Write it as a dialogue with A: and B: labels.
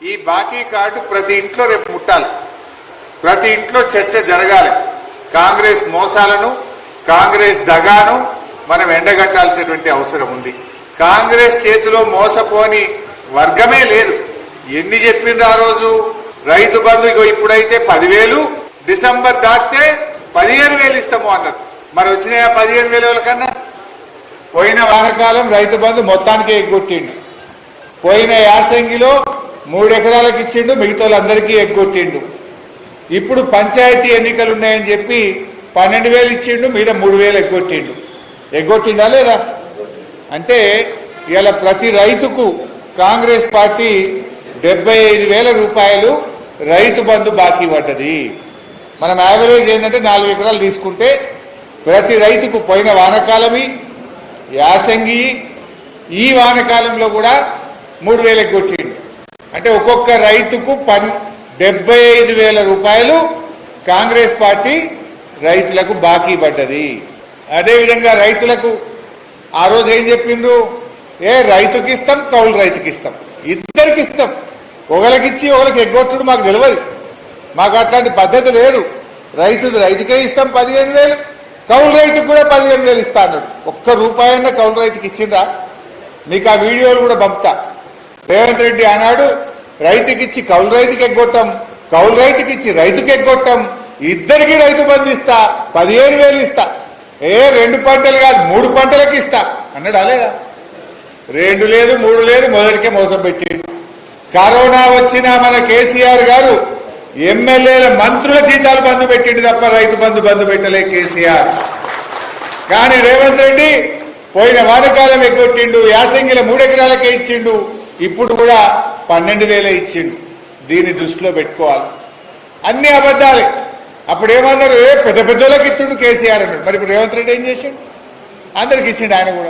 A: ఈ బాకీ కార్డు ప్రతి ఇంట్లో రేపు ముట్టాలి, ప్రతి ఇంట్లో చర్చ జరగాలి. కాంగ్రెస్ మోసాలను, కాంగ్రెస్ దగాను మనం ఎండగట్టాల్సినటువంటి అవసరం ఉంది. కాంగ్రెస్ చేతిలో మోసపోని వర్గమే లేదు. ఎన్ని చెప్పిండ్రు ఆ రోజు? రైతు బంధు ఇప్పుడైతే 10,000, డిసెంబర్ దాటితే 15,000 ఇస్తాము అన్నారు. మరి వచ్చినాయా 15,000 కన్నా? పోయిన వానకాలం రైతు బంధు మొత్తానికి ఎగ్గొట్టిండు. పోయిన యాసంగిలో 3 ఎకరాలకు ఇచ్చిండు, మిగతా వాళ్ళందరికీ ఎగ్గొట్టిండు. ఇప్పుడు పంచాయతీ ఎన్నికలు ఉన్నాయని చెప్పి 12,000 ఇచ్చిండు, మీద 3,000 ఎగ్గొట్టిండు. ఎగ్గొట్టిండా లేదా? అంటే ఇవాళ ప్రతి రైతుకు కాంగ్రెస్ పార్టీ 75,000 రూపాయలు రైతు బంధు బాకీ పడ్డది. మనం యావరేజ్ ఏంటంటే 4 ఎకరాలు తీసుకుంటే ప్రతి రైతుకు పోయిన వానకాలమి, యాసంగి, ఈ వానకాలంలో కూడా 3,000 ఎగ్గొట్టిండు. అంటే ఒక్కొక్క రైతుకు 75,000 రూపాయలు కాంగ్రెస్ పార్టీ రైతులకు బాకీ పడ్డది. అదేవిధంగా రైతులకు ఆ రోజు ఏం చెప్పిండ్రు? రైతుకి ఇస్తాం, కౌలు రైతుకి ఇస్తాం, ఇద్దరికి ఇస్తాం. ఒకరికిచ్చి ఒకరికి ఎగ్గొట్టుడు మాకు తెలియదు, మాకు అట్లాంటి పద్ధతి లేదు. రైతుకే ఇస్తాం 15,000, కౌలు రైతుకు కూడా 15,000 ఇస్తా అన్నాడు. ఒక్క రూపాయన్న కౌలు రైతుకి ఇచ్చిండ్రా? మీకు ఆ వీడియోలు కూడా పంపుతా. రేవంత్ రెడ్డి ఆనాడు రైతుకిచ్చి కౌలు రైతుకి ఎగ్గొట్టాం, కౌలు రైతుకిచ్చి రైతుకి ఎగ్గొట్టాం, ఇద్దరికి రైతు బంధు ఇస్తా, 15,000 ఇస్తా, 2 పంటలు కాదు 3 పంటలకు ఇస్తా అన్నాడు. అలేదా? 2 లేదు 3 లేదు, మొదటికే మోసం పెట్టిండు. కరోనా వచ్చినా మన కేసీఆర్ గారు ఎమ్మెల్యేల మంత్రుల జీతాలు బంధు పెట్టిండు తప్ప రైతు బంధు పెట్టలే కేసీఆర్. కానీ రేవంత్ రెడ్డి పోయిన వానకాలం ఎగ్గొట్టిండు, యాసంగిల 3 ఎకరాలకే ఇచ్చిండు, ఇప్పుడు కూడా 12,000 ఇచ్చిండు. దీన్ని దృష్టిలో పెట్టుకోవాలి. అన్ని అబద్ధాలే. అప్పుడు ఏమన్నారు? పెద్ద పెద్దోళ్ళకి ఇచ్చిండు కేసీఆర్ అన్నాడు. మరి ఇప్పుడు రేవంత్ రెడ్డి ఏం చేసిండు? అందరికి ఇచ్చిండు ఆయన కూడా.